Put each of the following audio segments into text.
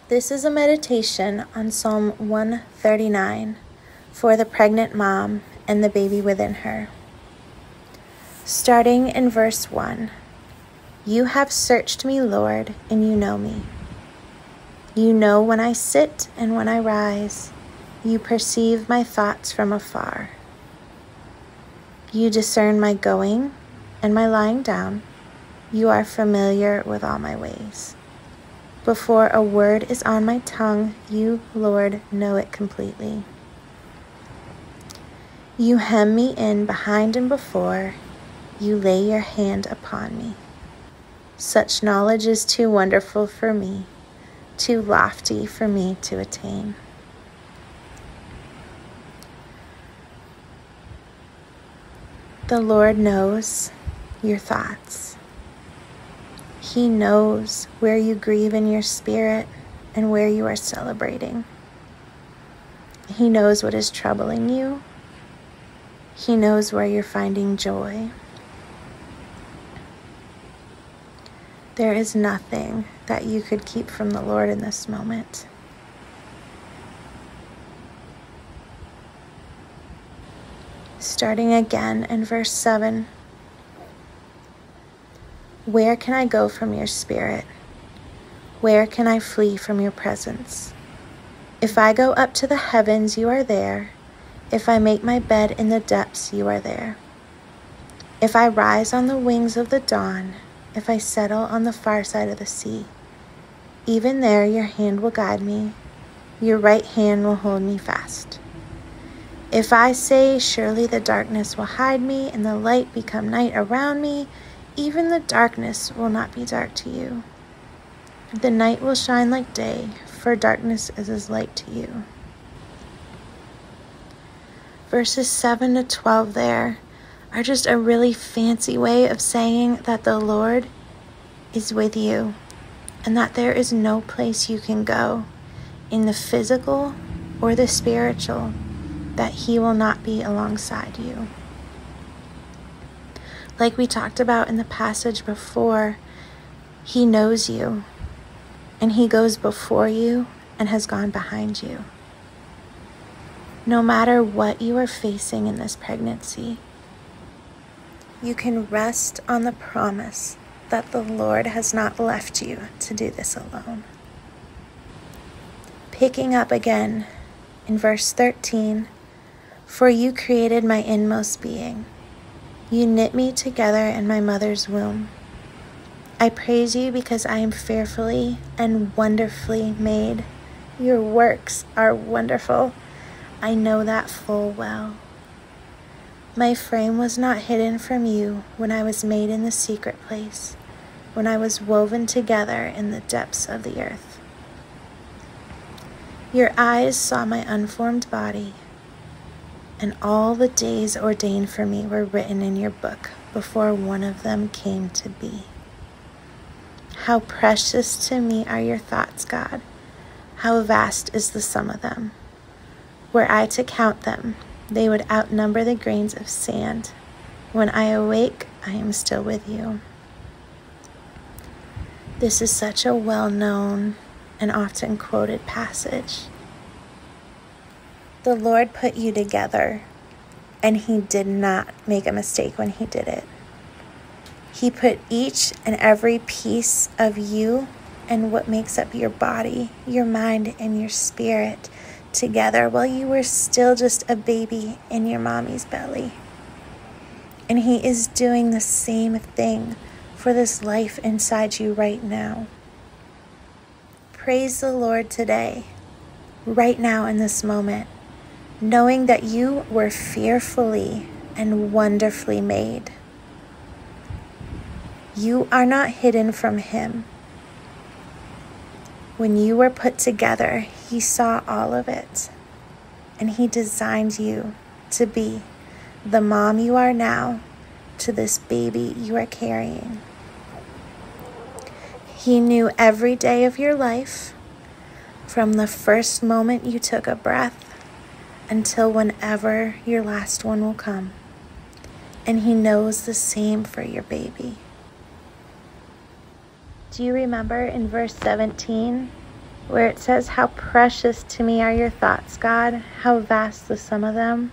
This is a meditation on Psalm 139 for the pregnant mom and the baby within her. Starting in verse 1, You have searched me, Lord, and you know me. You know when I sit and when I rise. You perceive my thoughts from afar. You discern my going and my lying down. You are familiar with all my ways. Before a word is on my tongue, you, Lord, know it completely. You hem me in behind and before. You lay your hand upon me. Such knowledge is too wonderful for me, too lofty for me to attain. The Lord knows your thoughts. He knows where you grieve in your spirit and where you are celebrating. He knows what is troubling you. He knows where you're finding joy. There is nothing that you could keep from the Lord in this moment. Starting again in verse 7. Where can I go from your spirit? Where can I flee from your presence? If I go up to the heavens, you are there. If I make my bed in the depths, you are there. If I rise on the wings of the dawn, if I settle on the far side of the sea, even there your hand will guide me, your right hand will hold me fast. If I say, surely the darkness will hide me and the light become night around me, even the darkness will not be dark to you. The night will shine like day, for darkness is as light to you. Verses 7 to 12 there are just a really fancy way of saying that the Lord is with you and that there is no place you can go in the physical or the spiritual that He will not be alongside you. Like we talked about in the passage before, He knows you, and He goes before you and has gone behind you. No matter what you are facing in this pregnancy, you can rest on the promise that the Lord has not left you to do this alone. Picking up again in verse 13, For you created my inmost being. You knit me together in my mother's womb. I praise you because I am fearfully and wonderfully made. Your works are wonderful. I know that full well. My frame was not hidden from you when I was made in the secret place, when I was woven together in the depths of the earth. Your eyes saw my unformed body, and all the days ordained for me were written in your book before one of them came to be. How precious to me are your thoughts, God. How vast is the sum of them. Were I to count them, they would outnumber the grains of sand. When I awake, I am still with you. This is such a well-known and often quoted passage. The Lord put you together, and He did not make a mistake when He did it. He put each and every piece of you and what makes up your body, your mind, and your spirit together while you were still just a baby in your mommy's belly. And He is doing the same thing for this life inside you right now. Praise the Lord today, right now in this moment, knowing that you were fearfully and wonderfully made. You are not hidden from Him. When you were put together, He saw all of it, and He designed you to be the mom you are now to this baby you are carrying. He knew every day of your life, from the first moment you took a breath until whenever your last one will come. And He knows the same for your baby. Do you remember in verse 17 where it says, "How precious to me are your thoughts, God, how vast the sum of them.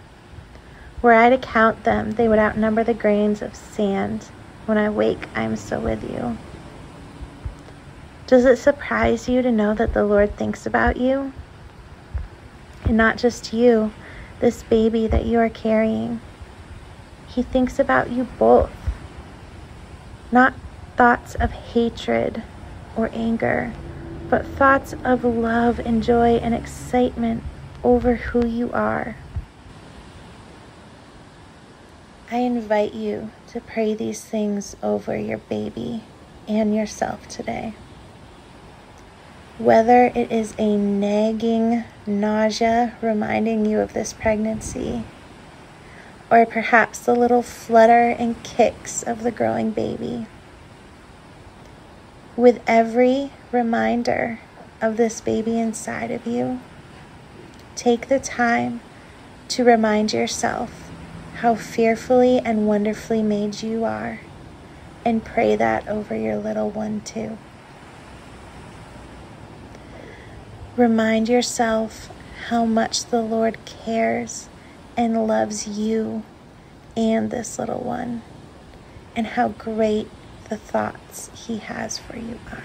Were I to count them, they would outnumber the grains of sand. When I wake, I am still with you." Does it surprise you to know that the Lord thinks about you? And not just you, this baby that you are carrying. He thinks about you both. Not thoughts of hatred or anger, but thoughts of love and joy and excitement over who you are. I invite you to pray these things over your baby and yourself today. Whether it is a nagging nausea reminding you of this pregnancy, or perhaps the little flutter and kicks of the growing baby. With every reminder of this baby inside of you, take the time to remind yourself how fearfully and wonderfully made you are, and pray that over your little one too. Remind yourself how much the Lord cares and loves you and this little one, and how great the thoughts He has for you are.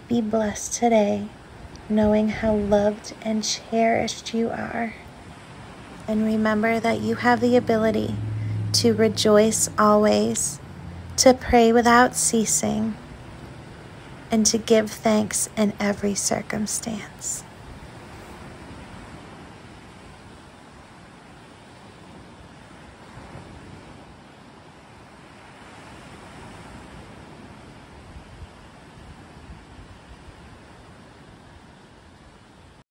Be blessed today, knowing how loved and cherished you are. And remember that you have the ability to rejoice always, to pray without ceasing, and to give thanks in every circumstance.